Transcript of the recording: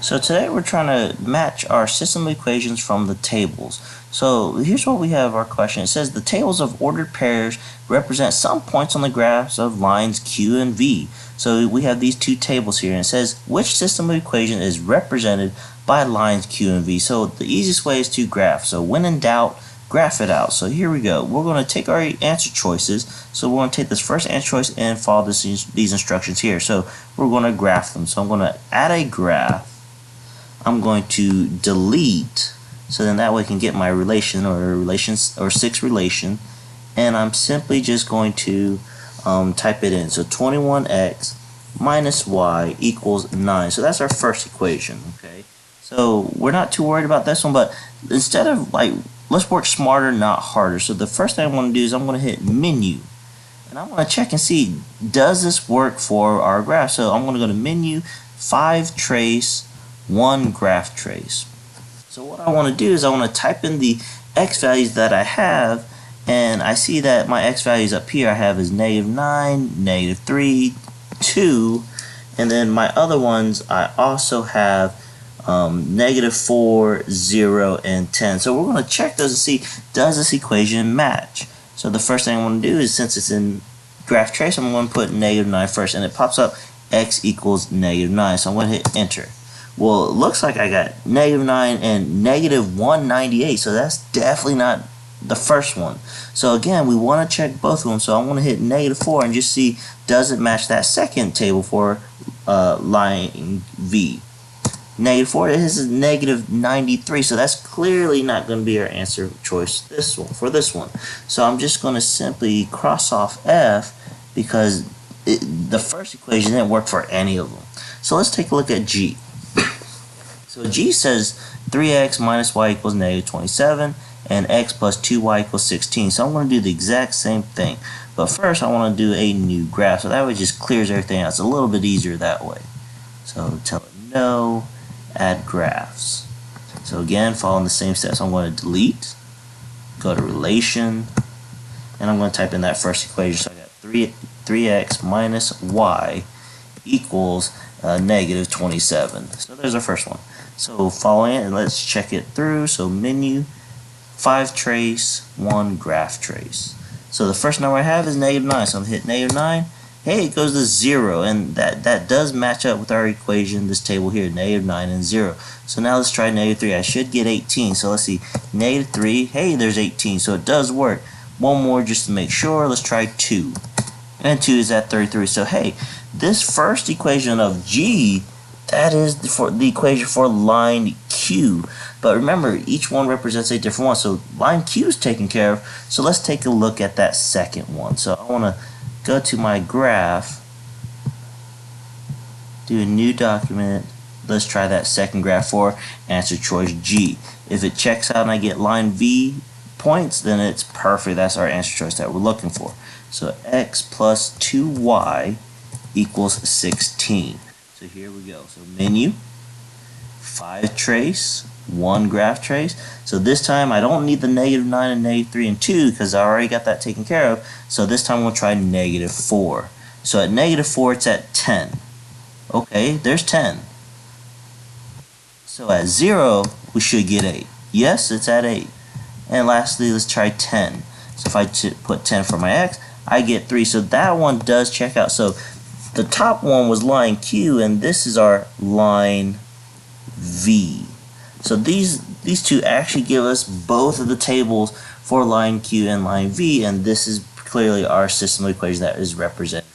So today we're trying to match our system equations from the tables. So here's what we have our question. It says the tables of ordered pairs represent some points on the graphs of lines Q and V. So we have these two tables here, and it says which system of equation is represented by lines Q and V. So the easiest way is to graph. So when in doubt, graph it out. So here we go. We're going to take our answer choices. So we're going to take this first answer choice and follow these instructions here. So we're going to graph them. So I'm going to add a graph. I'm going to delete, so then that way I can get my relation or 6 relation, and I'm simply just going to type it in. So 21x minus y equals 9. So that's our first equation. Okay, so we're not too worried about this one, but instead of let's work smarter, not harder. So the first thing I want to do is I'm going to hit menu, and I want to check and see, does this work for our graph? So I'm going to go to menu, 5 trace, 1 graph trace. So what I want to do is I want to type in the x values that I have, and I see that my x values up here I have is -9, -3, 2, and then my other ones I also have -4, 0, and 10. So we're going to check those to see, does this equation match? So the first thing I want to do is, since it's in graph trace, I'm going to put -9 first, and it pops up x equals -9. So I'm going to hit enter. Well, it looks like I got -9 and -198, so that's definitely not the first one. So again, we want to check both of them. So I'm going to hit -4 and just see, does it match that second table for line V. -4, this is -93, so that's clearly not going to be our answer choice for this one. So I'm just going to simply cross off F because the first equation didn't work for any of them. So let's take a look at G. So G says 3x minus y equals -27 and x plus 2y equals 16. So I'm going to do the exact same thing. But first I want to do a new graph. So that way it just clears everything out. It's a little bit easier that way. So tell it no, add graphs. So again, following the same steps, I'm going to delete, go to relation, and I'm going to type in that first equation. So I got 3x minus y equals -27. So there's our first one. So following it, and let's check it through. So menu, 5 trace, 1 graph trace. So the first number I have is -9. So I'm going to hit -9. Hey, it goes to 0, and that does match up with our equation, this table here, -9 and 0. So now let's try -3. I should get 18. So let's see, -3. Hey, there's 18. So it does work. One more just to make sure. Let's try 2. And 2 is at 33. So hey, this first equation of G, that is the equation for line Q. But remember, each one represents a different one. So line Q is taken care of. So let's take a look at that second one. So I want to go to my graph, do a new document. Let's try that second graph for answer choice G. If it checks out and I get line V points, then it's perfect. That's our answer choice that we're looking for. So x plus 2y equals 16. So here we go. So menu, 5 trace, 1 graph trace. So this time I don't need the -9 and -3 and 2 because I already got that taken care of. So this time we'll try -4. So at -4 it's at 10. Okay, there's 10. So at 0 we should get 8. Yes, it's at 8. And lastly, let's try 10. So if I put 10 for my x, I get 3. So that one does check out. So the top one was line Q, and this is our line V. So these two actually give us both of the tables for line Q and line V, and this is clearly our system equation that is represented.